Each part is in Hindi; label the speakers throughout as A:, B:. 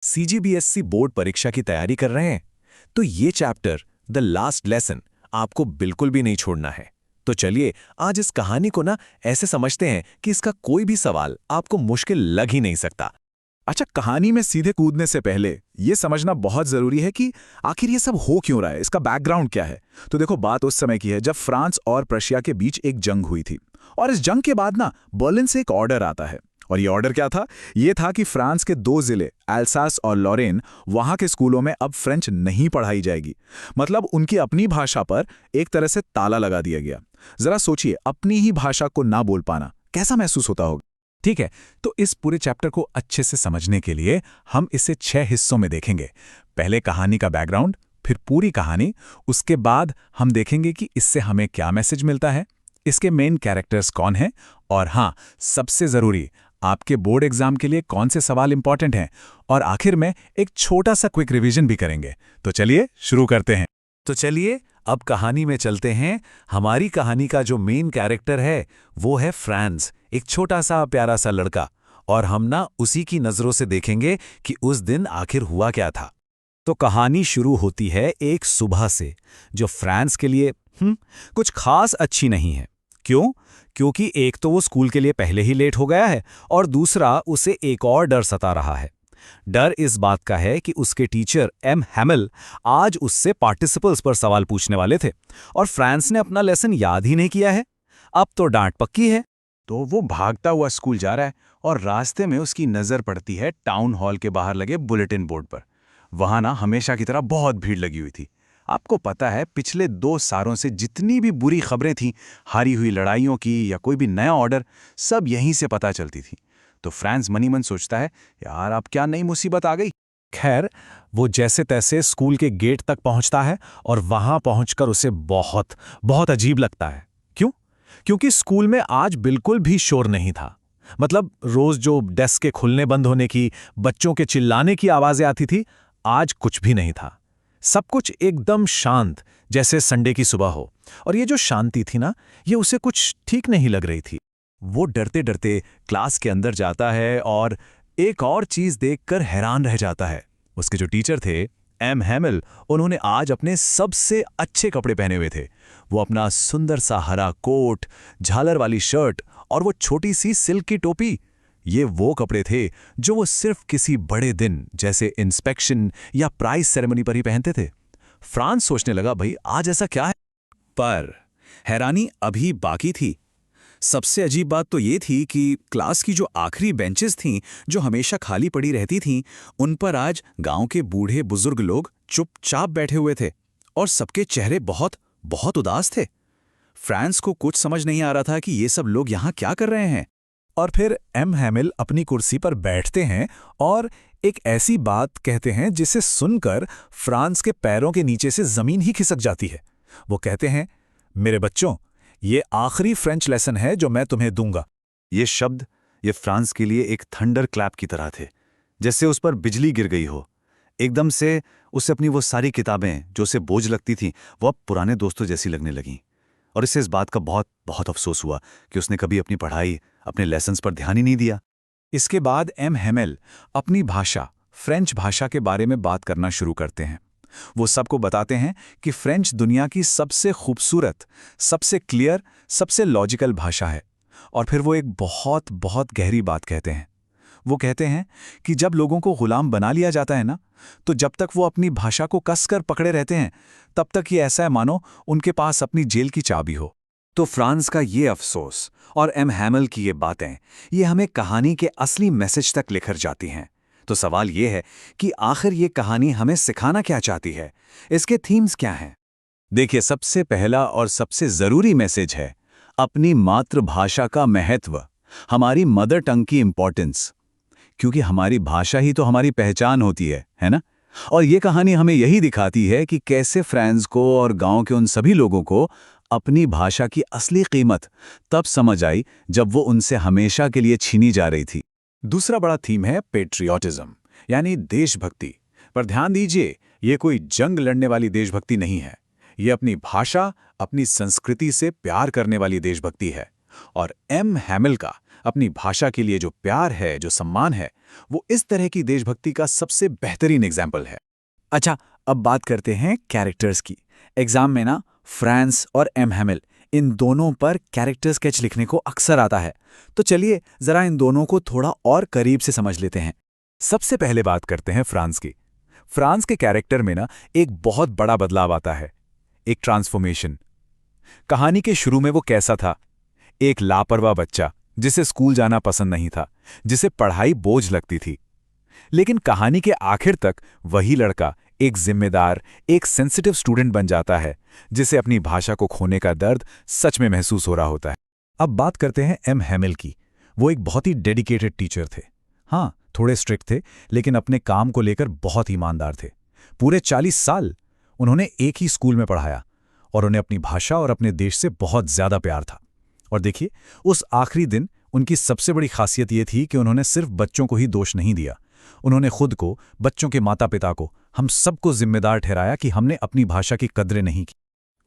A: सीजीबीएसई बोर्ड परीक्षा की तैयारी कर रहे हैं तो ये चैप्टर द लास्ट लेसन आपको बिल्कुल भी नहीं छोड़ना है। तो चलिए आज इस कहानी को ना ऐसे समझते हैं कि इसका कोई भी सवाल आपको मुश्किल लग ही नहीं सकता।
B: अच्छा, कहानी में सीधे कूदने से पहले ये समझना बहुत जरूरी है कि आखिर ये सब हो क्यों रहा है, इसका बैकग्राउंड क्या है। तो देखो, बात उस समय की है जब फ्रांस और प्रशिया के बीच एक जंग हुई थी। और इस जंग के बाद ना बर्लिन से एक ऑर्डर आता है। और ये ऑर्डर क्या था? ये था कि फ्रांस के 2 जिले एल्सास और लॉरेन, वहां के स्कूलों में अब फ्रेंच नहीं पढ़ाई जाएगी। मतलब उनकी अपनी भाषा पर एक तरह से ताला लगा दिया गया। जरा सोचिए, अपनी ही भाषा को ना बोल पाना कैसा महसूस होता होगा।
A: ठीक है, तो इस पूरे चैप्टर को अच्छे से समझने के लिए हम इसे 6 हिस्सों में देखेंगे। पहले कहानी का बैकग्राउंड, फिर पूरी कहानी, उसके बाद हम देखेंगे कि इससे हमें क्या मैसेज मिलता है, इसके मेन कैरेक्टर्स कौन हैं, और हाँ, सबसे जरूरी, आपके बोर्ड एग्जाम के लिए कौन से सवाल इंपॉर्टेंट हैं, और आखिर में एक छोटा सा क्विक रिवीजन भी करेंगे। तो चलिए शुरू करते हैं। तो चलिए अब कहानी में चलते हैं। हमारी कहानी का जो मेन कैरेक्टर है वो है फ्रांस, एक छोटा सा प्यारा सा लड़का, और हम ना उसी की नजरों से देखेंगे कि उस दिन आखिर हुआ क्या था। तो कहानी शुरू होती है एक सुबह से, जो फ्रांस के लिए कुछ खास अच्छी नहीं है। क्यों? क्योंकि एक तो वो स्कूल के लिए पहले ही लेट हो गया है, और दूसरा उसे एक और डर सता रहा है। डर इस बात का है कि उसके टीचर एम हैमिल आज उससे पार्टिसिपल्स पर सवाल पूछने वाले थे, और फ्रांस ने अपना लेसन याद ही नहीं किया है। अब तो डांट पक्की है।
B: तो वो भागता हुआ स्कूल जा रहा है और रास्ते में उसकी नजर पड़ती है टाउन हॉल के बाहर लगे बुलेटिन बोर्ड पर। वहां ना हमेशा की तरह बहुत भीड़ लगी हुई थी। आपको पता है, पिछले 2 सालों से जितनी भी बुरी खबरें थीं, हारी हुई लड़ाइयों की या कोई भी नया ऑर्डर, सब यहीं से पता चलती थी। तो फ्रांस मनी मन सोचता है, यार अब क्या नई मुसीबत आ गई।
A: खैर, वो जैसे तैसे स्कूल के गेट तक पहुंचता है, और वहां पहुंचकर उसे बहुत बहुत अजीब लगता है। क्यों? क्योंकि स्कूल में आज बिल्कुल भी शोर नहीं था। मतलब रोज जो डेस्क के खुलने बंद होने की, बच्चों के चिल्लाने की आवाजें आती थी, आज कुछ भी नहीं था। सब कुछ एकदम शांत, जैसे संडे की सुबह हो। और ये जो शांति थी ना, ये उसे कुछ ठीक नहीं लग रही थी। वो डरते डरते क्लास के अंदर जाता है और एक और चीज देखकर हैरान रह जाता है। उसके जो टीचर थे एम हैमिल, उन्होंने आज अपने सबसे अच्छे कपड़े पहने हुए थे। वो अपना सुंदर सा हरा कोट, झालर वाली शर्ट और वो छोटी सी सिल्क की टोपी, ये वो कपड़े थे जो वो सिर्फ किसी बड़े दिन जैसे इंस्पेक्शन या प्राइज सेरेमनी पर ही पहनते थे। फ्रांस सोचने लगा, भाई आज ऐसा क्या है? पर हैरानी अभी बाकी थी। सबसे अजीब बात तो ये थी कि क्लास की जो आखिरी बेंचेस थीं, जो हमेशा खाली पड़ी रहती थीं, उन पर आज गांव के बूढ़े बुजुर्ग लोग चुपचाप बैठे हुए थे, और सबके चेहरे बहुत बहुत उदास थे। फ्रांस को कुछ समझ नहीं आ रहा था कि ये सब लोग यहाँ क्या कर रहे हैं। और फिर एम हैमिल अपनी कुर्सी पर बैठते हैं और एक ऐसी बात कहते हैं जिसे सुनकर फ्रांस के पैरों के नीचे से जमीन ही खिसक जाती है। वो कहते हैं, मेरे बच्चों, ये आखिरी फ्रेंच लेसन है जो मैं तुम्हें दूंगा।
C: ये शब्द, ये फ्रांस के लिए एक थंडर क्लैप की तरह थे, जैसे उस पर बिजली गिर गई हो। एकदम से उसे अपनी वो सारी किताबें जो उसे बोझ लगती थीं, वो अब पुराने दोस्तों जैसी लगने लगीं। और इससे इस बात का बहुत बहुत अफसोस हुआ कि उसने कभी अपनी पढ़ाई, अपने लेसन्स पर ध्यान ही नहीं दिया।
A: इसके बाद एम हैमिल अपनी भाषा, फ्रेंच भाषा के बारे में बात करना शुरू करते हैं। वो सबको बताते हैं कि फ्रेंच दुनिया की सबसे खूबसूरत, सबसे क्लियर, सबसे लॉजिकल भाषा है। और फिर वो एक बहुत बहुत गहरी बात कहते हैं। वो कहते हैं कि जब लोगों को गुलाम बना लिया जाता है ना, तो जब तक वो अपनी भाषा को कसकर पकड़े रहते हैं, तब तक ये ऐसा है मानो उनके पास अपनी जेल की चाबी हो।
C: तो फ्रांस का ये अफसोस और एम हैमिल की ये बातें, ये हमें कहानी के असली मैसेज तक लेकर जाती हैं। तो सवाल ये है कि आखिर ये कहानी हमें सिखाना क्या चाहती है, इसके थीम्स क्या हैं?
A: देखिए, सबसे पहला और सबसे जरूरी मैसेज है अपनी मातृभाषा का महत्व, हमारी मदर टंग की इंपॉर्टेंस। क्योंकि हमारी भाषा ही तो हमारी पहचान होती है ना? और ये कहानी हमें यही दिखाती है कि कैसे फ्रांस को और गांव के उन सभी लोगों को अपनी भाषा की असली कीमत तब समझ आई जब वो उनसे हमेशा के लिए छीनी जा रही थी। दूसरा बड़ा थीम है पेट्रियोटिज्म, यानी देशभक्ति। पर ध्यान दीजिए, ये कोई जंग लड़ने वाली देशभक्ति नहीं है। ये अपनी भाषा, अपनी संस्कृति से प्यार करने वाली देशभक्ति है। और एम हैमिल का
B: अपनी भाषा के लिए जो प्यार है, जो सम्मान है, वो इस तरह की देशभक्ति का सबसे बेहतरीन एग्जाम्पल है। अच्छा, अब बात करते हैं कैरेक्टर्स की। एग्जाम में ना फ्रांस और एम हैमिल, इन दोनों पर कैरेक्टर स्केच लिखने को अक्सर आता है। तो चलिए जरा इन दोनों को थोड़ा और करीब से समझ लेते हैं। सबसे पहले बात करते हैं फ्रांस की। फ्रांस के कैरेक्टर में ना एक बहुत बड़ा बदलाव आता है, एक ट्रांसफॉर्मेशन। कहानी के शुरू में वो कैसा था? एक लापरवाह बच्चा जिसे स्कूल जाना पसंद नहीं था, जिसे पढ़ाई बोझ लगती थी। लेकिन कहानी के आखिर तक वही लड़का एक जिम्मेदार, एक सेंसिटिव स्टूडेंट बन जाता है, जिसे अपनी भाषा को खोने का दर्द सच में महसूस हो रहा होता है।
A: अब बात करते हैं एम हैमिल की। वो एक बहुत ही डेडिकेटेड टीचर थे। हाँ, थोड़े स्ट्रिक्ट थे, लेकिन अपने काम को लेकर बहुत ईमानदार थे। पूरे 40 साल उन्होंने एक ही स्कूल में पढ़ाया और उन्हें अपनी भाषा और अपने देश से बहुत ज्यादा प्यार था। और देखिए, उस आखिरी दिन उनकी सबसे बड़ी खासियत ये थी कि उन्होंने सिर्फ बच्चों को ही दोष नहीं दिया, उन्होंने खुद को, बच्चों के माता पिता को, हम सबको जिम्मेदार ठहराया कि हमने अपनी भाषा की कदरें नहीं की।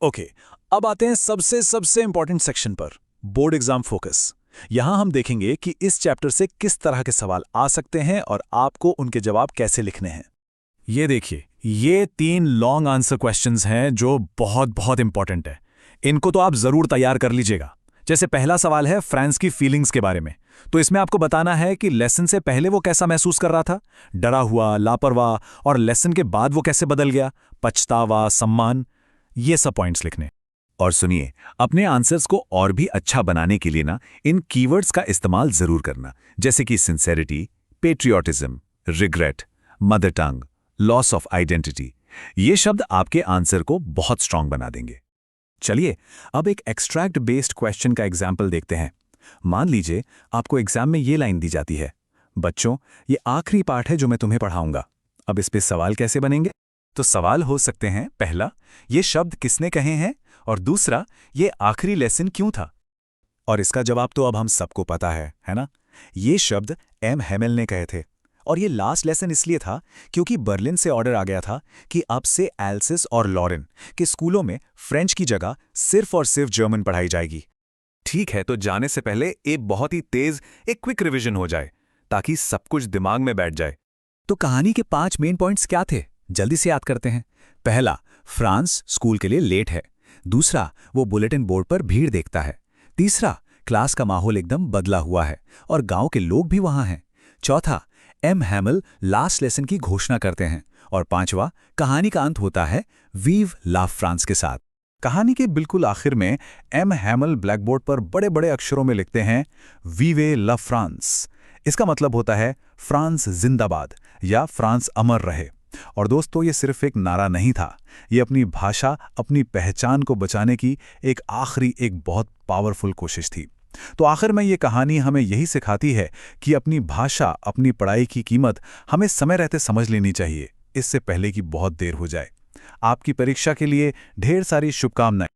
B: ओके, अब आते हैं सबसे इंपॉर्टेंट सेक्शन पर, बोर्ड एग्जाम फोकस। यहां हम देखेंगे कि इस चैप्टर से किस तरह के सवाल आ सकते हैं और आपको उनके जवाब कैसे लिखने हैं।
A: ये देखिए, ये 3 लॉन्ग आंसर क्वेश्चंस हैं जो बहुत इंपॉर्टेंट है। इनको तो आप जरूर तैयार कर लीजिएगा। जैसे पहला सवाल है फ्रांस की फीलिंग्स के बारे में। तो इसमें आपको बताना है कि लेसन से पहले वो कैसा महसूस कर रहा था, डरा हुआ, लापरवाह, और लेसन के बाद वो कैसे बदल गया, पछतावा, सम्मान, ये सब पॉइंट्स लिखने।
C: और सुनिए, अपने आंसर्स को और भी अच्छा बनाने के लिए ना इन कीवर्ड्स का इस्तेमाल जरूर करना, जैसे कि sincerity, patriotism, regret, mother tongue, loss of identity. ये शब्द आपके आंसर को बहुत स्ट्रांग बना देंगे।
B: चलिए अब एक एक्सट्रैक्ट बेस्ड क्वेश्चन का एग्जाम्पल देखते हैं। मान लीजिए आपको एग्जाम में ये लाइन दी जाती है, बच्चों ये आखिरी पार्ट है जो मैं तुम्हें पढ़ाऊंगा। अब इस पे सवाल कैसे बनेंगे? तो सवाल हो सकते हैं, पहला, ये शब्द किसने कहे हैं, और दूसरा, ये आखिरी लेसन क्यों था। और इसका जवाब तो अब हम सबको पता है ना? ये शब्द एम हैमिल ने कहे थे, और ये लास्ट लेसन इसलिए था क्योंकि बर्लिन से ऑर्डर आ गया था कि अब से एल्सिस और लॉरेन के स्कूलों में फ्रेंच की जगह सिर्फ और सिर्फ जर्मन पढ़ाई जाएगी।
C: ठीक है, तो जाने से पहले एक बहुत ही तेज क्विक रिवीजन हो जाए ताकि सब कुछ दिमाग में बैठ जाए।
B: तो कहानी के 5 मेन पॉइंट्स क्या थे, जल्दी से याद करते हैं। पहला, फ्रांस स्कूल के लिए लेट है। दूसरा, वो बुलेटिन बोर्ड पर भीड़ देखता है। तीसरा, क्लास का माहौल एकदम बदला हुआ है और गांव के लोग भी वहां हैं। चौथा, एम हैमिल लास्ट लेसन की घोषणा करते हैं। और पांचवा, कहानी का अंत होता है वीव ला फ्रांस के साथ। कहानी के बिल्कुल आखिर में एम हैमिल ब्लैकबोर्ड पर बड़े बड़े अक्षरों में लिखते हैं वीवे ला फ्रांस। इसका मतलब होता है फ्रांस जिंदाबाद या फ्रांस अमर रहे। और दोस्तों, ये सिर्फ एक नारा नहीं था, ये अपनी भाषा, अपनी पहचान को बचाने की एक बहुत पावरफुल कोशिश थी। तो आखिर में ये कहानी हमें यही सिखाती है कि अपनी भाषा, अपनी पढ़ाई की कीमत हमें समय रहते समझ लेनी चाहिए, इससे पहले कि बहुत देर हो जाए। आपकी परीक्षा के लिए ढेर सारी शुभकामनाएं।